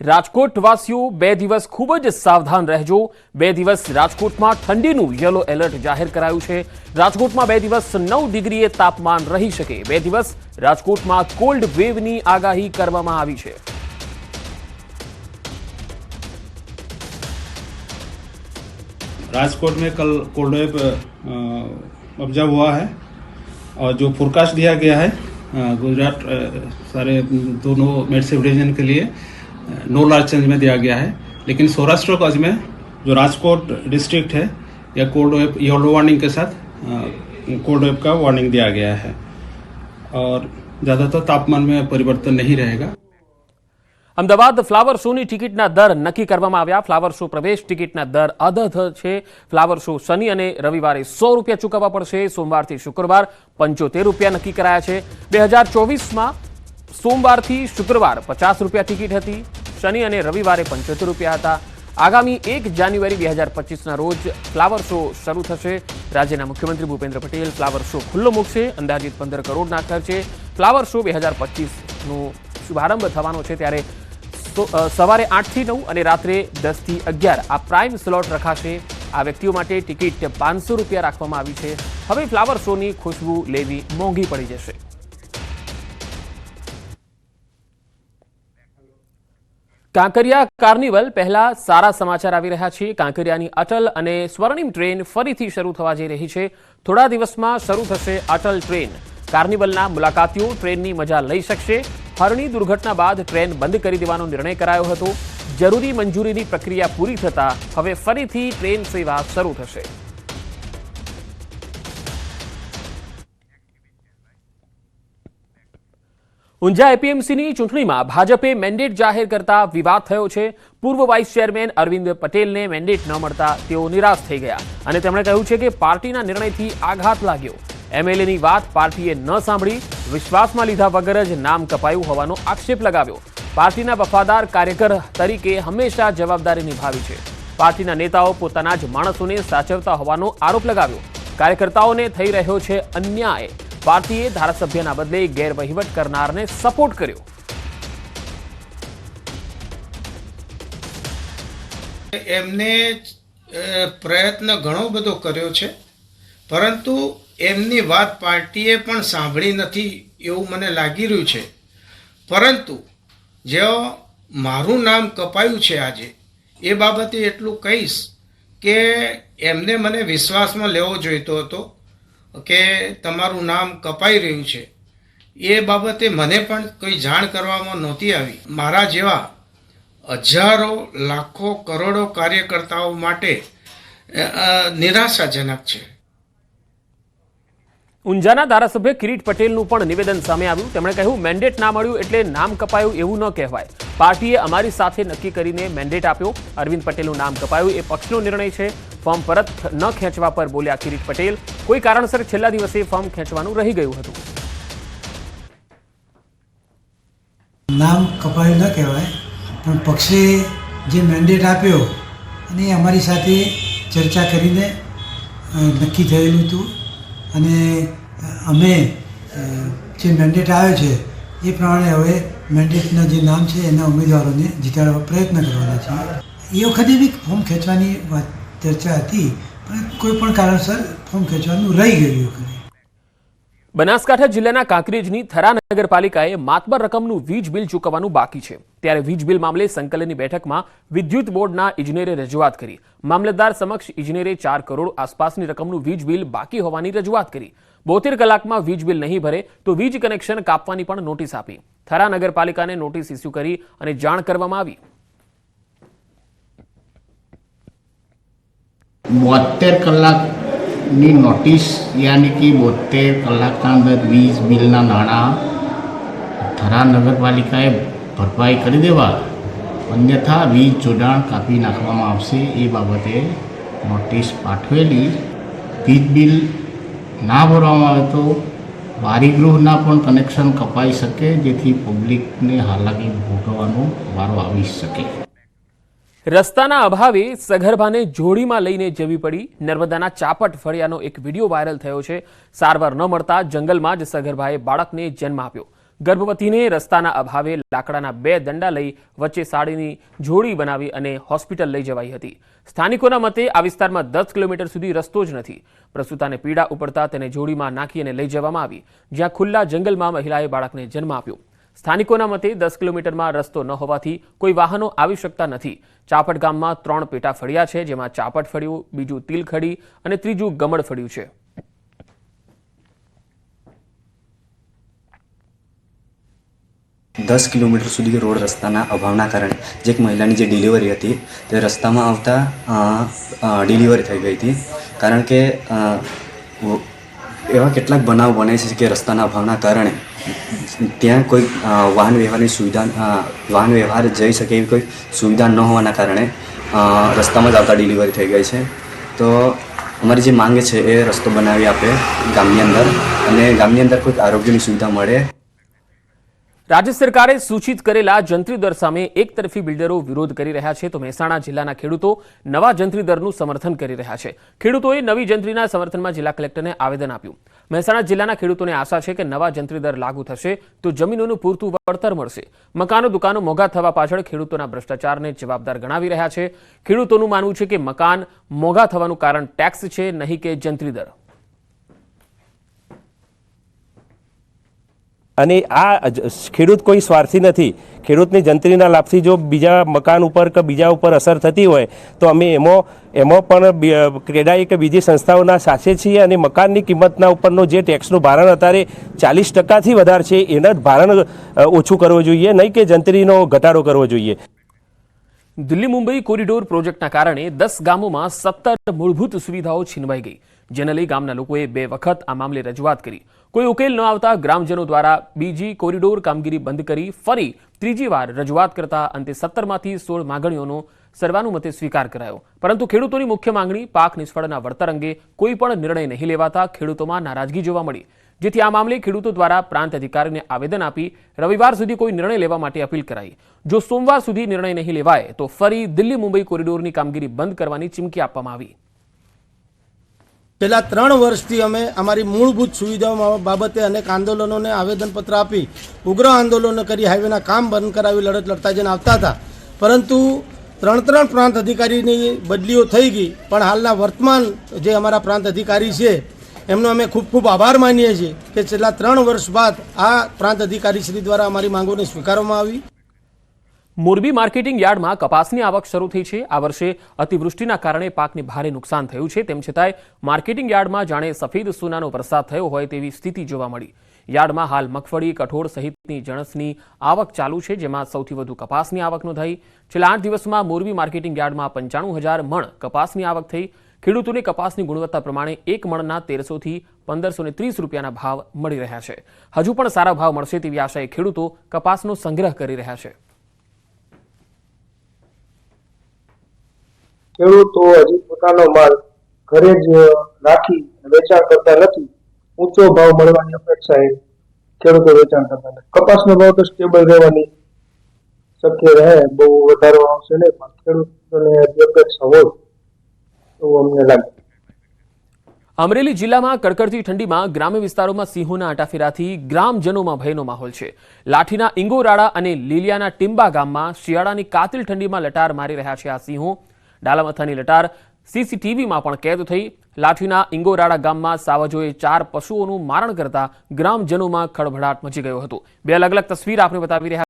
રાજકોટ વાસીઓ 2 દિવસ ખૂબ જ સાવધાન રહેજો। 2 દિવસ રાજકોટમાં ઠંડીનું યલો એલર્ટ જાહેર કરાયું છે। રાજકોટમાં 2 દિવસ 9 ડિગ્રીએ તાપમાન રહી શકે। 2 દિવસ રાજકોટમાં કોલ્ડ વેવની આગાહી કરવામાં આવી છે। राजकोट में कल कोल्ड वेव ऑब्जर्व हुआ है और जो फोरकास्ट दिया गया है गुजरात सारे दोनों मेडसेफ रीजन के लिए नो लार्ज चेंज में दिया गया है, लेकिन सौराष्ट्र कच्छ में जो राजकोट डिस्ट्रिक्ट है या कोल्ड वेव येलो वार्निंग के साथ कोल्ड वेव का वार्निंग दिया गया है और ज़्यादातर तापमान में परिवर्तन नहीं रहेगा। अमदावाद फ्लावर शो ની ટિકિટના દર નક્કી કરવામાં આવ્યા। ફ્લાવર શો પ્રવેશ ટિકિટના દર અદધ છે। ફ્લાવર શો શનિ અને રવિવારે 100 રૂપિયા ચૂકવવા પડશે। સોમવારથી શુક્રવાર 75 રૂપિયા નક્કી કરાયા છે। 2024માં સોમવારથી શુક્રવાર 50 રૂપિયા ટિકિટ હતી। શનિ અને રવિવારે 75 રૂપિયા હતા। આગામી 1 જાન્યુઆરી 2025ના રોજ ફ્લાવર શો શરૂ થશે। રાજ્યના મુખ્યમંત્રી ભૂપેન્દ્ર પટેલ ફ્લાવર શો ખુલ્લો મૂકશે। અંદાજિત 15 કરોડના ખર્ચે ફ્લાવર શો 2025નો શુભારંભ થવાનો છે। ત્યારે સવારે 8 થી 9 અને રાત્રે 10 થી 11 આ પ્રાઇમ સ્લોટ રખાશે। આ વ્યક્તિઓ માટે ટિકિટ 500 રૂપિયા રાખવામાં આવી છે। હવે ફ્લાવર શોની ખુશ્બુ લેવી મોંઘી પડી જશે। કાંકરિયા કાર્નિવલ પહેલા સારા સમાચાર આવી રહ્યા છે। કાંકરિયાની અટલ અને સ્વર્ણિમ ટ્રેન ફરીથી શરૂ થવા જઈ રહી છે। થોડા દિવસમાં શરૂ થશે અટલ ટ્રેન। કાર્નિવલના મુલાકાતીઓ ટ્રેનની મજા લઈ શકશે। હરણી દુર્ઘટના બાદ ટ્રેન બંધ કરી દેવાનો નિર્ણય કરાયો હતો। જરૂરી મંજૂરીની પ્રક્રિયા પૂરી થતા હવે ફરીથી ટ્રેન સેવા શરૂ થશે। ઊંઝા એપીએમસીની ચૂંટણીમાં ભાજપે મેન્ડેટ જાહેર કરતા વિવાદ થયો છે। પૂર્વ વાઇસ ચેરમેન અરવિંદ પટેલને મેન્ડેટ ન મળતા તેઓ નિરાશ થઈ ગયા અને તેમણે કહ્યું છે કે પાર્ટીના નિર્ણયથી આઘાત લાગ્યો। એમએલએની વાત પાર્ટીએ ન સાંભળી, વિશ્વાસમાં લીધા વગર જ નામ કપાયું હોવાનો આક્ષેપ લગાવ્યો। પાર્ટીના વફાદાર કાર્યકર તરીકે હંમેશા જવાબદારી નિભાવી છે। પાર્ટીના નેતાઓ પોતાના જ માણસોને સાચવતા હોવાનો આરોપ લગાવ્યો। કાર્યકર્તાઓને થઈ રહ્યો છે અન્યાય। પાર્ટીએ ધારાસભ્યના બદલે ગેરવહીવટ કરનારને સપોર્ટ કર્યો। એમને પ્રયત્ન ઘણો બધો કર્યો છે, પરંતુ એમની વાત પાર્ટીએ પણ સાંભળી નથી એવું મને લાગી રહ્યું છે। પરંતુ જો મારું નામ કપાયું છે આજે, એ બાબતે એટલું કહીશ કે એમને મને વિશ્વાસમાં લેવો જોઈતો હતો કે તમારું નામ કપાઈ રહ્યું છે। એ બાબતે મને પણ કોઈ જાણ કરવામાં નહોતી આવી। મારા જેવા હજારો લાખો કરોડો કાર્યકર્તાઓ માટે નિરાશાજનક છે। ઊંઝાના ધારાસભ્ય કિરીટ પટેલનું પણ નિવેદન સામે આવ્યું। તેમણે કહ્યું, મેન્ડેટ ના મળ્યું એટલે નામ કપાયું એવું ન કહેવાય। પાર્ટીએ અમારી સાથે નક્કી કરીને મેન્ડેટ આપ્યો। અરવિંદ પટેલનું નામ કપાયું એ પક્ષનો નિર્ણય છે। ફોર્મ પરત ન ખેંચવા પર બોલ્યા કિરીટ પટેલ। કોઈ કારણસર છેલ્લા દિવસે ફોર્મ ખેંચવાનું રહી ગયું હતું। નામ કપાયું ન કહેવાય, પણ પક્ષે જે મેન્ડેટ આપ્યો અને અમારી સાથે ચર્ચા કરીને નક્કી થયેલું હતું અને અમે જે મેન્ડેટ આવ્યો છે એ પ્રમાણે હવે મેન્ડેટના જે નામ છે એના ઉમેદવારોને જીતાડવા પ્રયત્ન કરવાના છે। એ વખતે બી ફોર્મ ખેંચવાની વાત ચર્ચા હતી, પણ કોઈ પણ કારણસર ફોર્મ ખેંચવાનું રહી ગયું એ વખતે। બનાસકાંઠા જિલ્લાના કાંકરેજની થરા નગરપાલિકાએ માતબર રકમનું વીજ બિલ ચૂકવવાનું બાકી છે। ત્યારે વીજ બિલ મામલે સંકલનની બેઠકમાં વિદ્યુત બોર્ડના ઇજનેરે રજૂઆત કરી। મામલતદાર સમક્ષ ઇજનેરે 4 કરોડ આસપાસની રકમનું વીજ બિલ બાકી હોવાની રજૂઆત કરી। 72 કલાકમાં વીજ બિલ નહીં ભરે તો વીજ કનેક્શન કાપવાની પણ નોટિસ આપી। થરા નગરપાલિકાને નોટિસ ઇસ્યુ કરી અને જાણ કરવામાં આવી। 72 કલાકની નોટિસ યાની કે 72 કલાકના અંદર વીજ બિલના નાણાં થરા નગરપાલિકાએ ભરપાઈ કરી દેવા, અન્યથા વીજ જોડાણ કાપી નાખવામાં આવશે એ બાબતે નોટિસ પાઠવેલી। વીજ બિલ ના ભરવામાં આવે તો વારીગૃહના પણ કનેક્શન કપાઈ શકે, જેથી પબ્લિકને હાલાકી ભોગવવાનો વારો આવી શકે। રસ્તાના અભાવે સગર્ભાને જોડીમાં લઈને જવી પડી। નર્મદાના ચાપટ ફળિયાનો એક વિડીયો વાયરલ થયો છે। સારવાર ન મળતા જંગલમાં જ સગર્ભાએ બાળકને જન્મ આપ્યો। ગર્ભવતીને રસ્તાના અભાવે લાકડાના 2 દંડા લઈ વચ્ચે સાડીની જોડી બનાવી અને હોસ્પિટલ લઈ જવાઈ હતી. સ્થાનિકોના મતે આ વિસ્તારમાં 10 કિલોમીટર સુધી રસ્તો જ નથી. પ્રસૂતાને પીડા ઉપડતા તેને જોડીમાં નાખી અને લઈ જવામાં આવી, જ્યાં ખુલ્લા જંગલમાં મહિલાએ બાળકને જન્મ આપ્યો. સ્થાનિકોના મતે 10 કિલોમીટરમાં રસ્તો ન હોવાથી કોઈ વાહનો આવી શકતા નથી. ચાપટ ગામમાં 3 પેટા ફળિયા છે, જેમાં ચાપટ ફળિયું, બીજું તિલખડી અને ત્રીજું ગમડ ફળિયું છે. દસ કિલોમીટર સુધી રોડ રસ્તાના અભાવના કારણે જે એક મહિલાની જે ડિલિવરી હતી તે રસ્તામાં આવતા ડિલિવરી થઈ ગઈ હતી. કારણ કે એવા કેટલાક બનાવ બને છે કે રસ્તાના અભાવના કારણે ત્યાં કોઈ વાહન વ્યવહાર જઈ શકે એવી કોઈ સુવિધા ન હોવાના કારણે રસ્તામાં જ આવતા ડિલિવરી થઈ ગઈ છે. તો અમારી જે માંગ છે એ રસ્તો બનાવી આપે ગામની અંદર, અને ગામની અંદર કોઈક આરોગ્યની સુવિધા મળે. રાજ્ય સરકારે સૂચિત કરેલા જંત્રી દર સામે એકતરફી બિલ્ડરો વિરોધ કરી રહ્યા છે, તો મહેસાણા જિલ્લાના ખેડૂતો નવા જંત્રી દરનું સમર્થન કરી રહ્યા છે. ખેડૂતોએ નવી જંત્રીના સમર્થનમાં જિલ્લા કલેક્ટરને આવેદન આપ્યું. મહેસાણા જિલ્લાના ખેડૂતોને આશા છે કે નવા જંત્રી દર લાગુ થશે તો જમીનોનું પૂરતું વળતર મળશે. મકાનો દુકાનો મોંઘા થવા પાછળ ખેડૂતોના ભ્રષ્ટાચારને જવાબદાર ગણાવી રહ્યા છે. ખેડૂતોનું માનવું છે કે મકાન મોંઘા થવાનું કારણ ટેક્સ છે, નહીં કે જંત્રી દર. અને આ ખેડૂત કોઈ સ્વાર્થી નથી. ખેડૂતની જંત્રીના લાભથી જો બીજા મકાન ઉપર કે બીજા ઉપર અસર થતી હોય તો અમે એમાં પણ ક્રેડાઈ કે બીજી સંસ્થાઓના સાથે છીએ, અને મકાનની કિંમતના ઉપરનો જે ટેક્સનું ભારણ અત્યારે 40%થી વધારે છે એના ભારણ ઓછું કરવું જોઈએ, નહીં કે જંત્રીનો ઘટાડો કરવો જોઈએ. દિલ્હી મુંબઈ કોરિડોર પ્રોજેક્ટના કારણે 10 ગામોમાં 17 મૂળભૂત સુવિધાઓ છીનવાઈ ગઈ, જેને લઈ ગામના લોકોએ 2 વખત આ મામલે રજૂઆત કરી. કોઈ ઉકેલ ન આવતા ગ્રામજનો દ્વારા બીજી કોરિડોર કામગીરી બંધ કરી ફરી ત્રીજી વાર રજૂઆત કરતા અંતે 17માંથી 16 માંગણીઓનો સર્વાનુમતે સ્વીકાર કરાયો. પરંતુ ખેડૂતોની મુખ્ય માંગણી પાક નિષ્ફળના વળતર અંગે કોઈ પણ નિર્ણય નહીં લેવાતા ખેડૂતોમાં નારાજગી જોવા મળી, જેથી આ મામલે ખેડૂતો દ્વારા પ્રાંત અધિકારીને આવેદન આપી રવિવાર સુધી કોઈ નિર્ણય લેવા માટે અપીલ કરાઈ. જો સોમવાર સુધી નિર્ણય નહીં લેવાય તો ફરી દિલ્હી મુંબઈ કોરિડોરની કામગીરી બંધ કરવાની ચીમકી આપવામાં આવી. છેલ્લા 3 વર્ષથી અમે અમારી મૂળભૂત સુવિધાઓ બાબતે અનેક આંદોલનોને આવેદનપત્ર આપી ઉગ્ર આંદોલનો કરી હાઈવેના કામ બંધ કરાવી લડત લડતા જઈને આવતા હતા. પરંતુ 3 પ્રાંત અધિકારીની બદલીઓ થઈ ગઈ, પણ હાલના વર્તમાન જે અમારા પ્રાંત અધિકારી છે એમનો અમે ખૂબ ખૂબ આભાર માનીએ છીએ કે છેલ્લા 3 વર્ષ બાદ આ પ્રાંત અધિકારી શ્રી દ્વારા અમારી માંગોને સ્વીકારવામાં આવી. મોરબી માર્કેટિંગ યાર્ડમાં કપાસની આવક શરૂ થઈ છે. આ વર્ષે અતિવૃષ્ટિના કારણે પાકને ભારે નુકસાન થયું છે. તેમ છતાંય માર્કેટિંગ યાર્ડમાં જાણે સફેદ સોનાનો વરસાદ થયો હોય તેવી સ્થિતિ જોવા મળી. યાર્ડમાં હાલ મગફળી, કઠોળ સહિતની જણસની આવક ચાલુ છે, જેમાં સૌથી વધુ કપાસની આવક નોંધાઈ. છેલ્લા 8 દિવસમાં મોરબી માર્કેટિંગ યાર્ડમાં 95,000 મણ કપાસની આવક થઈ. ખેડૂતોને કપાસની ગુણવત્તા પ્રમાણે 1 મણના 1300 થી 1530 રૂપિયાના ભાવ મળી રહ્યા છે. હજુ પણ સારા ભાવ મળશે તેવી આશાએ ખેડૂતો કપાસનો સંગ્રહ કરી રહ્યા છે. ખેડૂતો હજી પોતાનો માલ ઘરે જ રાખી વેચાણ કરતા નથી. ઊંચો ભાવ મળવાની અપેક્ષાએ ખેડૂતો વેચાણ કરતા નથી. કપાસનો ભાવ તો સ્ટેબલ રહેવાની શક્ય રહે, બહુ વધારો આવશે નહીં, પણ ખેડૂતોને અપેક્ષા હોય એવું અમને લાગે. અમરેલી જિલ્લામાં કડકડતી ઠંડીમાં ગ્રામ્ય વિસ્તારોમાં સિંહોના આટાફેરાથી ગ્રામજનોમાં ભયનો માહોલ છે. લાઠીના ઇંગોરાળા અને લીલિયાના ટીંબા ગામમાં શિયાળાની કાતિલ ઠંડીમાં લટાર મારી રહ્યા છે આ સિંહો. ડાલામથાની લટાર સીસીટીવીમાં પણ કેદ થઈ. લાઠીના ઇંગોરાળા ગામમાં સાવજોએ 4 પશુઓનું મારણ કરતા ગ્રામજનોમાં ખળભળાટ મચી ગયો હતો. 2 અલગ અલગ તસવીર આપણે બતાવી રહ્યા